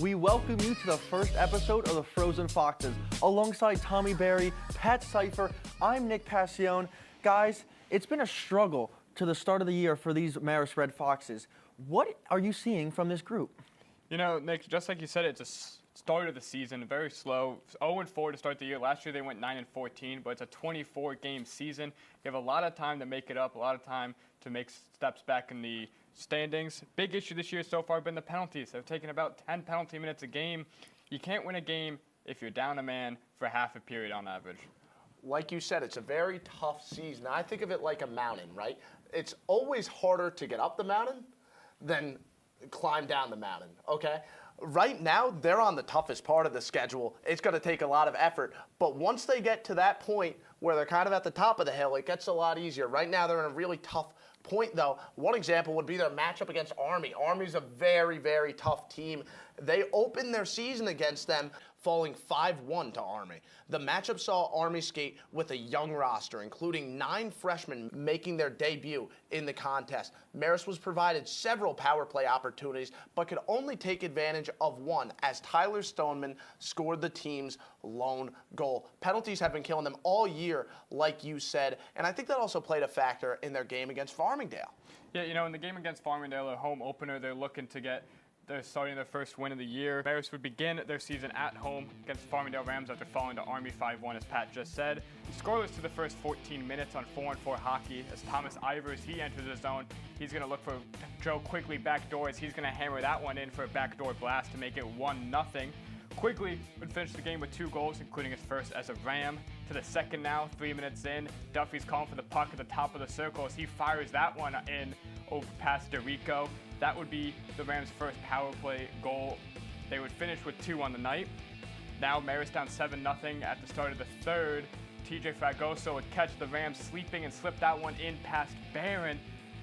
We welcome you to the first episode of the Frozen Foxes. Alongside Tommy Berry, Pat Sypher, I'm Nick Paccione. Guys, it's been a struggle to the start of the year for these Marist Red Foxes. What are you seeing from this group? You know, Nick, just like you said, it's a start of the season, very slow. 0-4 to start the year. Last year they went 9-14, but it's a 24-game season. You have a lot of time to make it up, a lot of time to make steps back in the standings. Big issue this year so far have been the penalties. They've taken about 10 penalty minutes a game. You can't win a game if you're down a man for half a period on average. Like you said, it's a very tough season. I think of it like a mountain, right? It's always harder to get up the mountain than climb down the mountain, okay? Right now, they're on the toughest part of the schedule. It's going to take a lot of effort. But once they get to that point where they're kind of at the top of the hill, it gets a lot easier. Right now, they're in a really tough point, though. One example would be their matchup against Army. Army's a very, very tough team. They opened their season against them, falling 5-1 to Army. The matchup saw Army skate with a young roster, including 9 freshmen making their debut in the contest. Marist was provided several power play opportunities, but could only take advantage of one, as Tyler Stoneman scored the team's lone goal. Penalties have been killing them all year, like you said, and I think that also played a factor in their game against Farmingdale. Yeah, you know, in the game against Farmingdale, a home opener, they're starting their first win of the year. Marist would begin their season at home against Farmingdale Rams after falling to Army 5-1, as Pat just said. Scoreless to the first 14 minutes on 4-on-4 hockey as Thomas Ivers, he enters the zone. He's going to look for Joe Quigley backdoors. He's going to hammer that one in for a backdoor blast to make it 1-0. Quigley would finish the game with 2 goals, including his first as a Ram. To the second now, 3 minutes in, Duffy's calling for the puck at the top of the circle as he fires that one in over past DeRico. That would be the Rams' first power play goal. They would finish with 2 on the night. Now Marist down 7-0 at the start of the third. TJ Fragoso would catch the Rams sleeping and slip that one in past Barron,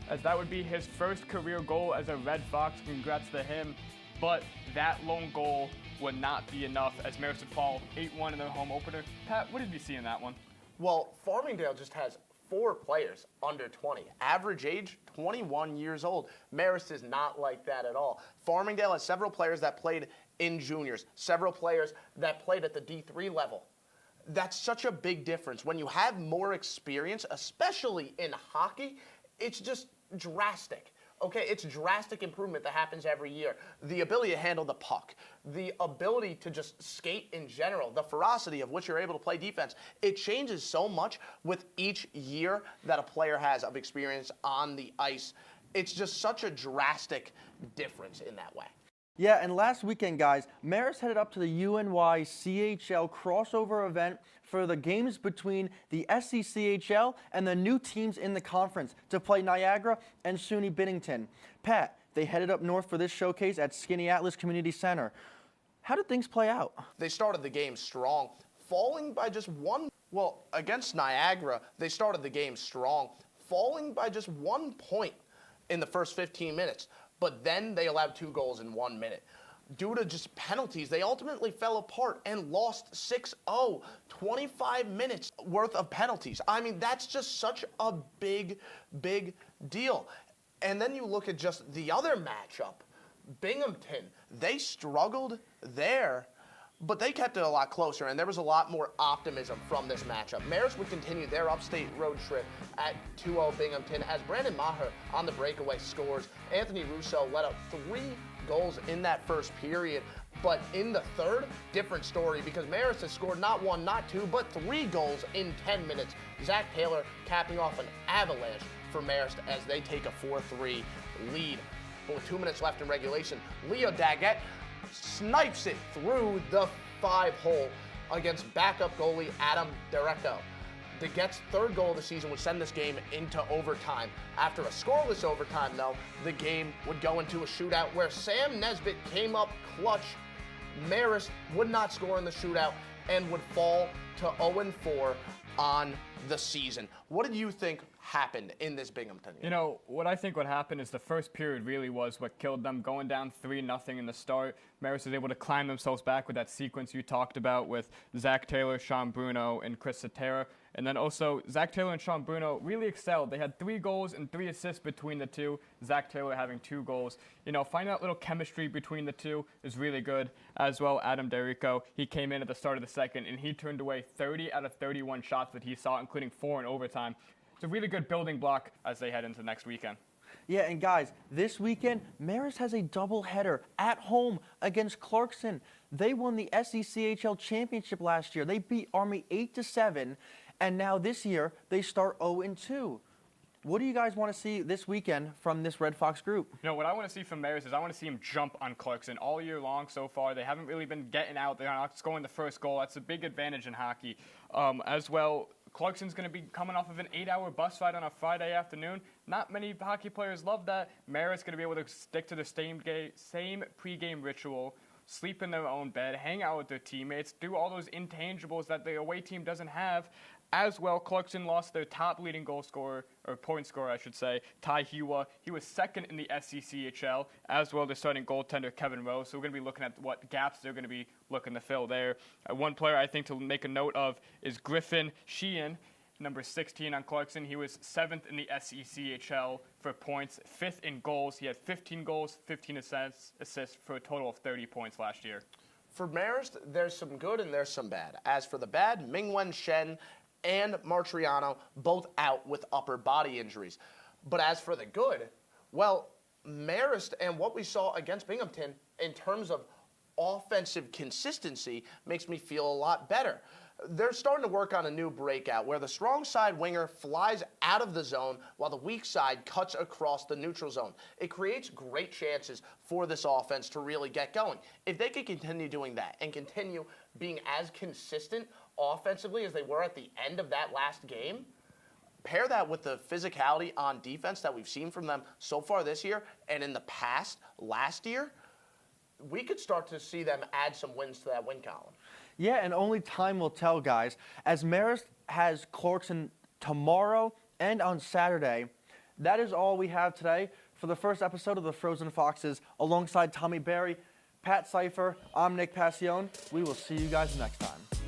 as that would be his first career goal as a Red Fox. Congrats to him. But that lone goal would not be enough as Marist would fall 8-1 in their home opener. Pat, what did you see in that one? Well, Farmingdale just has 4 players under 20. Average age, 21 years old. Marist is not like that at all. Farmingdale has several players that played in juniors, several players that played at the D3 level. That's such a big difference. When you have more experience, especially in hockey, it's just drastic. Okay, it's drastic improvement that happens every year. The ability to handle the puck, the ability to just skate in general, the ferocity of which you're able to play defense, it changes so much with each year that a player has of experience on the ice. It's just such a drastic difference in that way. Yeah, and last weekend, guys, Marist headed up to the UNY CHL crossover event for the games between the SCCHL and the new teams in the conference to play Niagara and SUNY Bennington. Pat, they headed up north for this showcase at Skinny Atlas Community Center. How did things play out? They started the game strong, falling by just one. Well, against Niagara, they started the game strong, falling by just 1 point in the first 15 minutes. But then they allowed 2 goals in 1 minute. Due to just penalties, they ultimately fell apart and lost 6-0. 25 minutes worth of penalties. I mean, that's just such a big, big deal. And then you look at just the other matchup, Binghamton. They struggled there, but they kept it a lot closer, and there was a lot more optimism from this matchup. Marist would continue their upstate road trip at 2-0 Binghamton as Brandon Maher on the breakaway scores. Anthony Russo let up 3 goals in that first period, but in the third, different story because Marist has scored not 1, not 2, but 3 goals in 10 minutes. Zach Taylor capping off an avalanche for Marist as they take a 4-3 lead. But with 2 minutes left in regulation, Leo Daggett snipes it through the 5-hole against backup goalie Adam Directo. Daggett's 3rd goal of the season would send this game into overtime. After a scoreless overtime, though, the game would go into a shootout where Sam Nesbitt came up clutch. Marist would not score in the shootout and would fall to 0-4 on the season. What did you think happened in this Binghamton game? You know, what I think what happened is the first period really was what killed them. Going down 3-0 in the start, Marist was able to climb themselves back with that sequence you talked about with Zach Taylor, Sean Bruno, and Chris Satera. And then also, Zach Taylor and Sean Bruno really excelled. They had 3 goals and 3 assists between the two. Zach Taylor having 2 goals. You know, finding that little chemistry between the two is really good. As well, Adam Derrico, he came in at the start of the second, and he turned away 30 out of 31 shots that he saw, including 4 in overtime. It's a really good building block as they head into next weekend. Yeah, and guys, this weekend, Marist has a doubleheader at home against Clarkson. They won the SECHL championship last year. They beat Army 8-7, and now this year they start 0-2. What do you guys want to see this weekend from this Red Fox group? You know, what I want to see from Marist is I want to see him jump on Clarkson all year long so far. They haven't really been getting out. They're not scoring the first goal. That's a big advantage in hockey. As well, Clarkson's going to be coming off of an 8-hour bus ride on a Friday afternoon. Not many hockey players love that. Marist's going to be able to stick to the same pregame ritual, sleep in their own bed, hang out with their teammates, do all those intangibles that the away team doesn't have. As well, Clarkson lost their top leading goal scorer, or point scorer, I should say, Ty Hewa. He was second in the SECHL. As well, they're starting goaltender Kevin Rowe. So we're going to be looking at what gaps they're going to be looking to fill there. One player I think to make a note of is Griffin Sheehan, number 16 on Clarkson. He was 7th in the SECHL for points, 5th in goals. He had 15 goals, 15 assists for a total of 30 points last year. For Marist, there's some good and there's some bad. As for the bad, Mingwen Shen and Martriano both out with upper body injuries. But as for the good, well, Marist and what we saw against Binghamton in terms of offensive consistency makes me feel a lot better. They're starting to work on a new breakout where the strong side winger flies out of the zone while the weak side cuts across the neutral zone. It creates great chances for this offense to really get going. If they could continue doing that and continue being as consistent offensively as they were at the end of that last game, pair that with the physicality on defense that we've seen from them so far this year and in the past last year, we could start to see them add some wins to that win column. Yeah, and only time will tell, guys. As Marist has Clarkson tomorrow and on Saturday, that is all we have today for the first episode of the Frozen Foxes. Alongside Tommy Berry, Pat Sypher, I'm Nick Paccione. We will see you guys next time.